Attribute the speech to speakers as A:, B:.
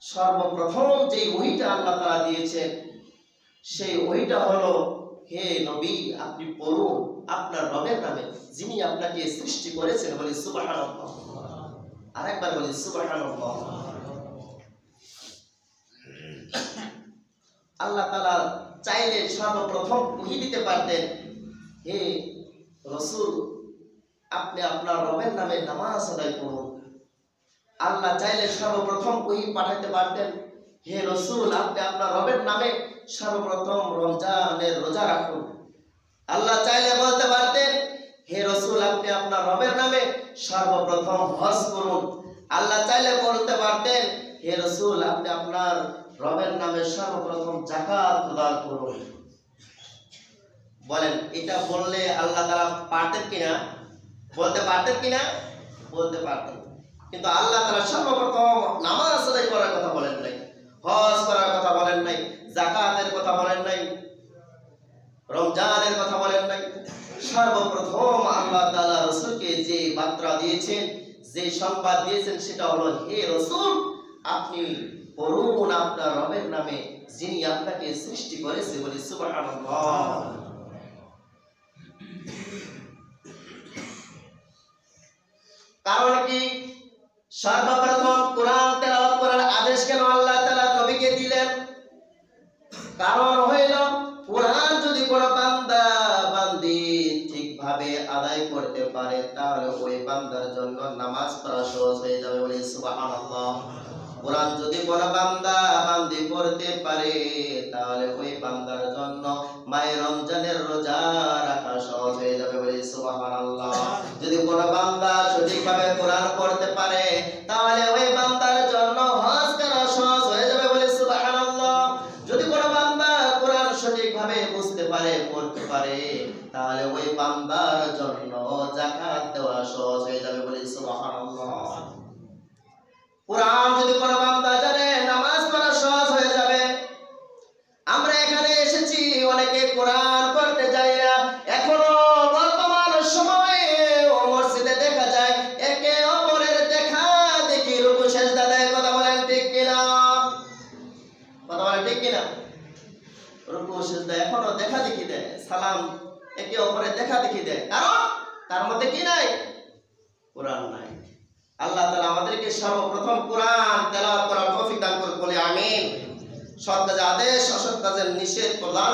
A: সর্বপ্রথম যে ওহীটা আল্লাহ তাআলা দিয়েছেন সেই ওহীটা হলো, হে নবী আপনি পড়ুন আপনার রবের নামে যিনি আপনাকে সৃষ্টি করেছেন। বলি সুবহানাল্লাহ। আরেকবার বলি সুবহানাল্লাহ। আল্লাহ তাআলা চাইলে সর্বপ্রথম ওহী দিতে পারতেন, হে রাসূল আপনি আপনার রবের নামে নামাজ আদায় করুন। আল্লাহ চাইলে সর্বপ্রথম ওহী পাঠাতে পারতেন, হে রাসূল আপনি আপনার রবের নামে সর্বপ্রথম রমজানের রোজা রাখুন। আল্লাহ চাইলে বলতে পারতেন, হে রাসূল আপনি আপনার রবের নামে সর্বপ্রথম হজ করুন। আল্লাহ চাইলে বলতে পারতেন, হে রাসূল আপনি আপনার রবের নামে সর্বপ্রথম যাকাত প্রদান করুন। বলেন এটা বললে আল্লাহ তাআলা পারতেন কিনা? বলতে পারতেন কিনা? বলতে পারতেন। কিন্তু আল্লাহ তাআলা সর্বপ্রথম নামাজ আদায় করার কথা বলেন নাই, হজ করার কথা বলেন নাই, যাকাতের কথা বলেন নাই, রমজানের কথা বলেন নাই। সর্বপ্রথম আল্লাহ তাআলা রাসূলকে যে বার্তা দিয়েছেন, যে সংবাদ দিয়েছেন সেটা হলো, হে রাসূল আপনি পড়ুন আপনার রবের নামে যিনি আপনাকে সৃষ্টি করেছে। বলি সুবহানাল্লাহ। কারণ কি? সর্বপ্রথম কোরআন তেলাওয়াত করার আদেশ কেন আল্লাহ তাআলা নবীকে দিলেন? কারণ হইল কোরআন যদি কোনো বান্দা বান্দি ঠিকভাবে আদায় করতে পারে তাহলে ওই বান্দার জন্য নামাজ পড়া সহজ হয়ে যাবে। বলি সুবহানাল্লাহ। কোরআন যদি কোনো বান্দা বান্দি পড়তে পারে তাহলে ওই বান্দার জন্য মাহে রমজানের রোজা রাখা সহজ হয়ে যাবে। বলি সুবহানাল্লাহ। যদি কোনো বান্দা সঠিকভাবে কোরআন পড়তে পারে তাহলে ওই বান্দার জন্য হজ করা সহজ হয়ে যাবে। বলি সুবহানাল্লাহ। যদি কোনো বান্দা কোরআন সঠিকভাবে বুঝতে পারে পড়তে পারে তাহলে ওই বান্দার জন্য যাকাত দেওয়া সহজ হয়ে যাবে। বলি সুবহানাল্লাহ। কোরআন যদি কোনো বান্দা জানে নামাজ পড়া সহজ হয়ে যাবে। আমরা এখানে এসেছি অনেকে কোরআন পড়তে যাই না। এখনো বর্তমান সময়ে মসজিদে দেখা যায় একে অপরের দেখা দেখি রুকু সিজদা দেয়। কথা বলেন ঠিক কিনা? কথা বলেন ঠিক কিনা? রুকু সিজদা এখনো দেখা দেখি দেয়, সালাম একে অপরের দেখা দেখি দেয়। কারণ তার মধ্যে কি নাই? কোরআন নাই। আল্লাহ তাআলা আমাদেরকে সর্বপ্রথম কোরআন তেলাওয়াত করার তৌফিক দান করুন। বলি আমিন। সৎ কাজের আদেশ, অসৎ কাজের নিষেধ প্রদান